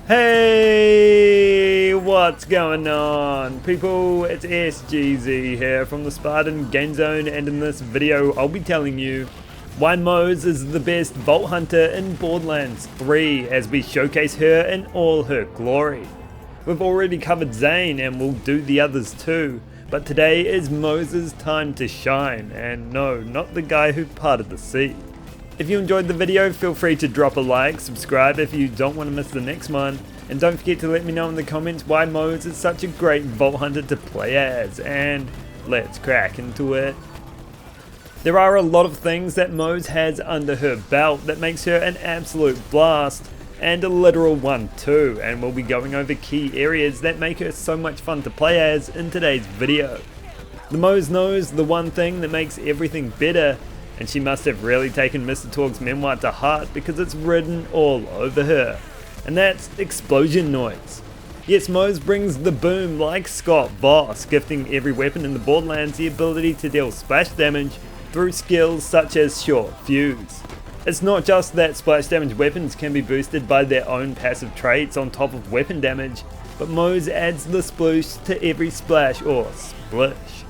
Hey, what's going on people? It's SGZ here from the SpartanGameZone, and in this video I'll be telling you why Moze is the best Vault Hunter in Borderlands 3 as we showcase her in all her glory. We've already covered Zane and we'll do the others too, but today is Moze's time to shine, and no, not the guy who parted the sea. If you enjoyed the video, feel free to drop a like, subscribe if you don't want to miss the next one, and don't forget to let me know in the comments why Moze is such a great Vault Hunter to play as, and let's crack into it. There are a lot of things that Moze has under her belt that makes her an absolute blast, and a literal one too, and we'll be going over key areas that make her so much fun to play as in today's video. The Moze knows the one thing that makes everything better, and she must have really taken Mr. Talk's memoir to heart because it's written all over her, and that's explosion noise. Yes, Moze brings the boom like Scott Voss, gifting every weapon in the Borderlands the ability to deal splash damage through skills such as Short Fuse. It's not just that splash damage weapons can be boosted by their own passive traits on top of weapon damage, but Moze adds the sploosh to every splash or splish.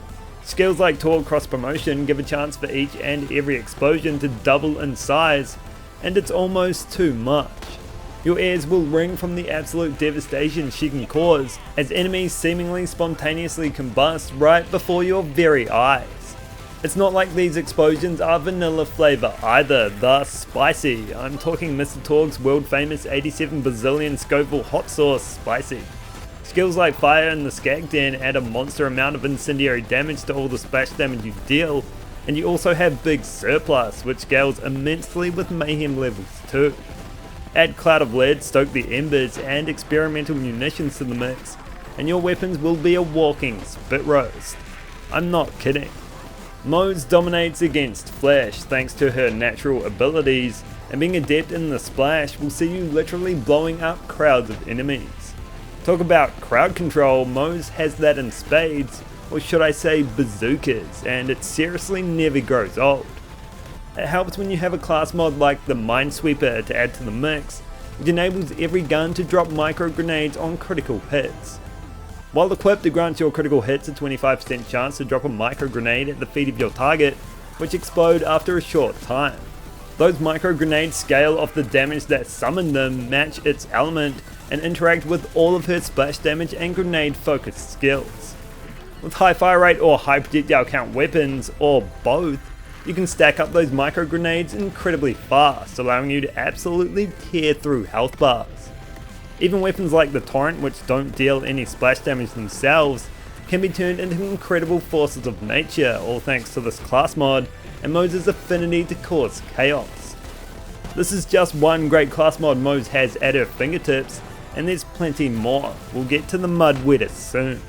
Skills like Torque Cross Promotion give a chance for each and every explosion to double in size, and it's almost too much. Your ears will ring from the absolute devastation she can cause, as enemies seemingly spontaneously combust right before your very eyes. It's not like these explosions are vanilla flavor either, they're spicy. I'm talking Mr. Torg's world famous 87 bazillion Scoville hot sauce spicy. Skills like Fire and the Skag Den add a monster amount of incendiary damage to all the splash damage you deal, and you also have Big Surplus, which scales immensely with Mayhem levels too. Add Cloud of Lead, Stoke the Embers, and experimental munitions to the mix, and your weapons will be a walking spit roast. I'm not kidding. Moze dominates against Flash thanks to her natural abilities, and being adept in the splash will see you literally blowing up crowds of enemies. Talk about crowd control, Moze has that in spades, or should I say bazookas, and it seriously never grows old. It helps when you have a class mod like the Minesweeper to add to the mix, which enables every gun to drop micro grenades on critical hits. While equipped, it grants your critical hits a 25% chance to drop a micro grenade at the feet of your target, which explode after a short time. Those micro grenades scale off the damage that summoned them, match its element, and interact with all of her splash damage and grenade focused skills. With high fire rate or high projectile count weapons, or both, you can stack up those micro grenades incredibly fast, allowing you to absolutely tear through health bars. Even weapons like the Torrent, which don't deal any splash damage themselves, can be turned into incredible forces of nature, all thanks to this class mod and Moze's affinity to cause chaos. This is just one great class mod Moze has at her fingertips, and there's plenty more. We'll get to the mud wetter soon.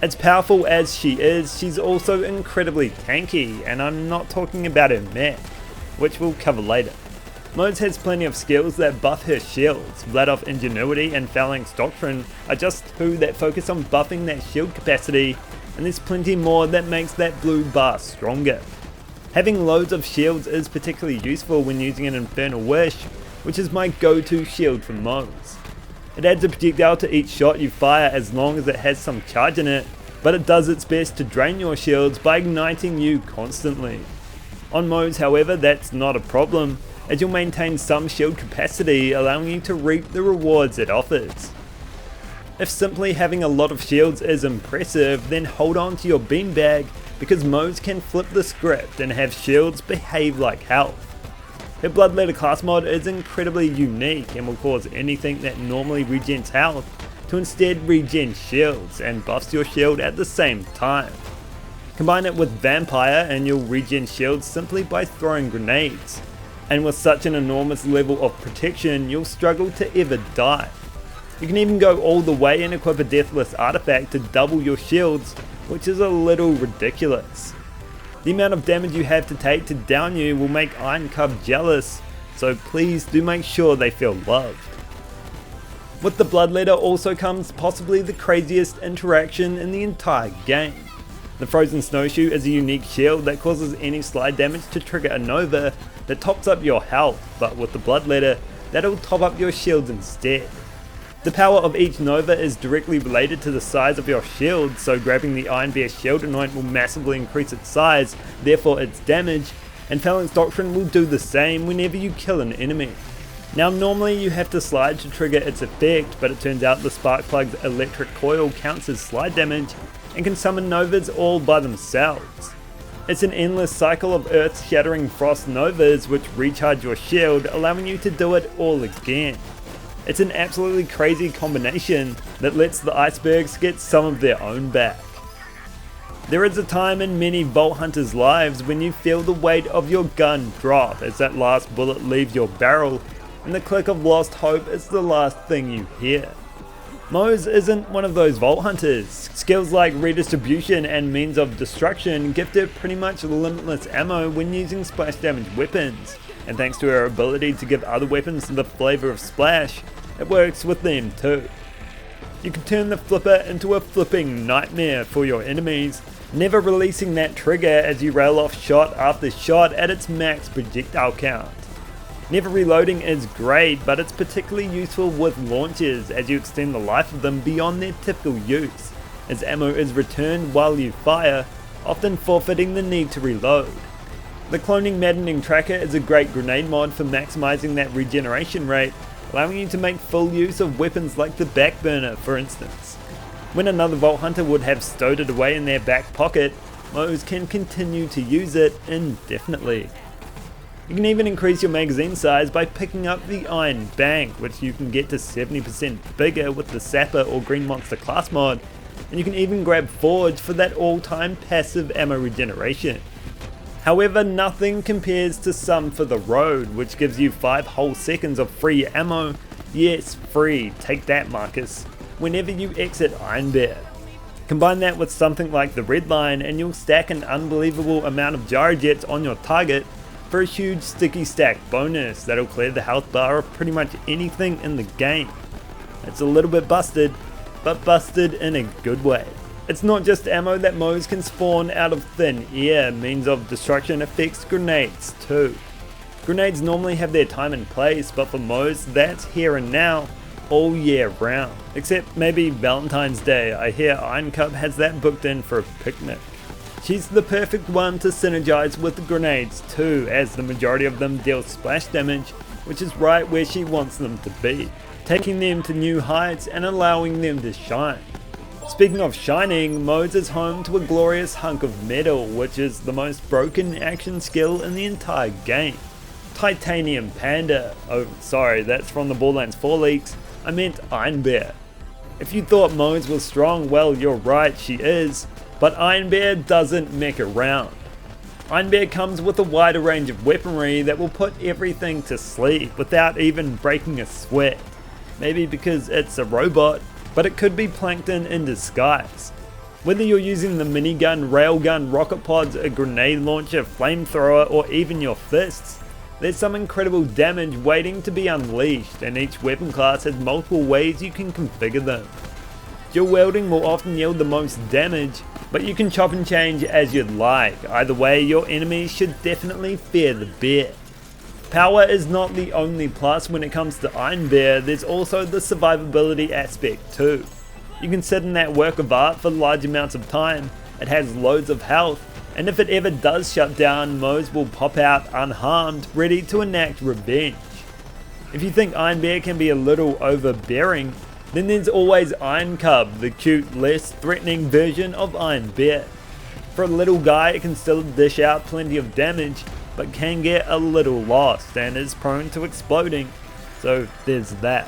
As powerful as she is, she's also incredibly tanky, and I'm not talking about her mech, which we'll cover later. Moze has plenty of skills that buff her shields. Vladoff Ingenuity and Phalanx Doctrine are just two that focus on buffing that shield capacity, and there's plenty more that makes that blue bar stronger. Having loads of shields is particularly useful when using an Infernal Wish, which is my go-to shield for Moze. It adds a projectile to each shot you fire as long as it has some charge in it, but it does its best to drain your shields by igniting you constantly. On Moze, however, that's not a problem, as you'll maintain some shield capacity, allowing you to reap the rewards it offers. If simply having a lot of shields is impressive, then hold on to your beanbag, because Moze can flip the script and have shields behave like health. Her Bloodletter class mod is incredibly unique and will cause anything that normally regens health to instead regen shields, and buffs your shield at the same time. Combine it with Vampire and you'll regen shields simply by throwing grenades, and with such an enormous level of protection you'll struggle to ever die. You can even go all the way and equip a Deathless artifact to double your shields, which is a little ridiculous. The amount of damage you have to take to down you will make Iron Cub jealous, so please do make sure they feel loved. With the Bloodletter also comes possibly the craziest interaction in the entire game. The Frozen Snowshoe is a unique shield that causes any slide damage to trigger a Nova that tops up your health, but with the Bloodletter, that'll top up your shields instead. The power of each Nova is directly related to the size of your shield, so grabbing the Iron Bear shield anoint will massively increase its size, therefore its damage, and Phalanx Doctrine will do the same whenever you kill an enemy. Now normally you have to slide to trigger its effect, but it turns out the Sparkplug's electric coil counts as slide damage and can summon Novas all by themselves. It's an endless cycle of earth-shattering frost Novas which recharge your shield, allowing you to do it all again. It's an absolutely crazy combination that lets the icebergs get some of their own back. There is a time in many Vault Hunters' lives when you feel the weight of your gun drop as that last bullet leaves your barrel, and the click of lost hope is the last thing you hear. Moze isn't one of those Vault Hunters. Skills like redistribution and means of destruction gift her pretty much limitless ammo when using splash damage weapons, and thanks to her ability to give other weapons the flavour of splash, it works with them too. You can turn the flipper into a flipping nightmare for your enemies, never releasing that trigger as you rail off shot after shot at its max projectile count. Never reloading is great, but it's particularly useful with launchers as you extend the life of them beyond their typical use, as ammo is returned while you fire, often forfeiting the need to reload. The Cloning Maddening Tracker is a great grenade mod for maximising that regeneration rate, allowing you to make full use of weapons like the Backburner for instance. When another Vault Hunter would have stowed it away in their back pocket, Moze can continue to use it indefinitely. You can even increase your magazine size by picking up the Iron Bank, which you can get to 70% bigger with the Sapper or Green Monster class mod, and you can even grab Forge for that all-time passive ammo regeneration. However, nothing compares to Some for the Road, which gives you 5 whole seconds of free ammo, yes free, take that Marcus, whenever you exit Iron Bear. Combine that with something like the Red Line and you'll stack an unbelievable amount of Gyrojets on your target for a huge sticky stack bonus that'll clear the health bar of pretty much anything in the game. It's a little bit busted, but busted in a good way. It's not just ammo that Moze can spawn out of thin air, means of destruction affects grenades too. Grenades normally have their time and place, but for Moze that's here and now, all year round. Except maybe Valentine's Day, I hear Iron Cup has that booked in for a picnic. She's the perfect one to synergize with the grenades too, as the majority of them deal splash damage, which is right where she wants them to be, taking them to new heights and allowing them to shine. Speaking of shining, Moze is home to a glorious hunk of metal, which is the most broken action skill in the entire game. Titanium Panda. Oh sorry, that's from the Borderlands 4 leaks, I meant Iron Bear. If you thought Moze was strong, well you're right, she is, but Iron Bear doesn't mech around. Iron Bear comes with a wider range of weaponry that will put everything to sleep without even breaking a sweat. Maybe because it's a robot, but it could be Plankton in disguise. Whether you're using the minigun, railgun, rocket pods, a grenade launcher, flamethrower, or even your fists, there's some incredible damage waiting to be unleashed, and each weapon class has multiple ways you can configure them. Dual wielding will often yield the most damage, but you can chop and change as you'd like. Either way, your enemies should definitely fear the bear. Power is not the only plus when it comes to Iron Bear, there's also the survivability aspect too. You can sit in that work of art for large amounts of time, it has loads of health, and if it ever does shut down, Moze will pop out unharmed, ready to enact revenge. If you think Iron Bear can be a little overbearing, then there's always Iron Cub, the cute, less threatening version of Iron Bear. For a little guy, it can still dish out plenty of damage, but can get a little lost and is prone to exploding, so there's that.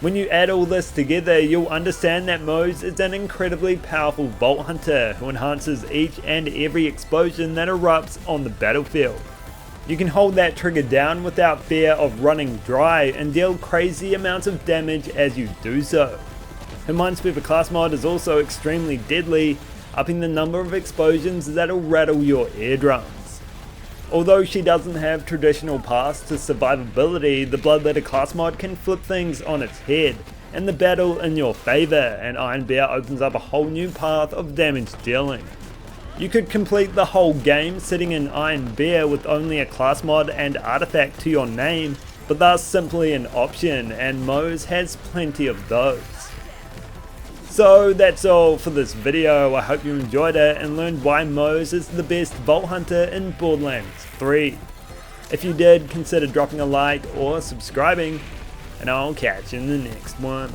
When you add all this together, you'll understand that Moze is an incredibly powerful Vault Hunter who enhances each and every explosion that erupts on the battlefield. You can hold that trigger down without fear of running dry and deal crazy amounts of damage as you do so. Her Minesweeper class mod is also extremely deadly, upping the number of explosions that'll rattle your eardrums. Although she doesn't have traditional paths to survivability, the Bloodletter class mod can flip things on its head and the battle in your favour, and Iron Bear opens up a whole new path of damage dealing. You could complete the whole game sitting in Iron Bear with only a class mod and artifact to your name but that's simply an option, and Moze has plenty of those. So that's all for this video. I hope you enjoyed it and learned why Moze is the best Vault Hunter in Borderlands 3. If you did, consider dropping a like or subscribing, and I'll catch you in the next one.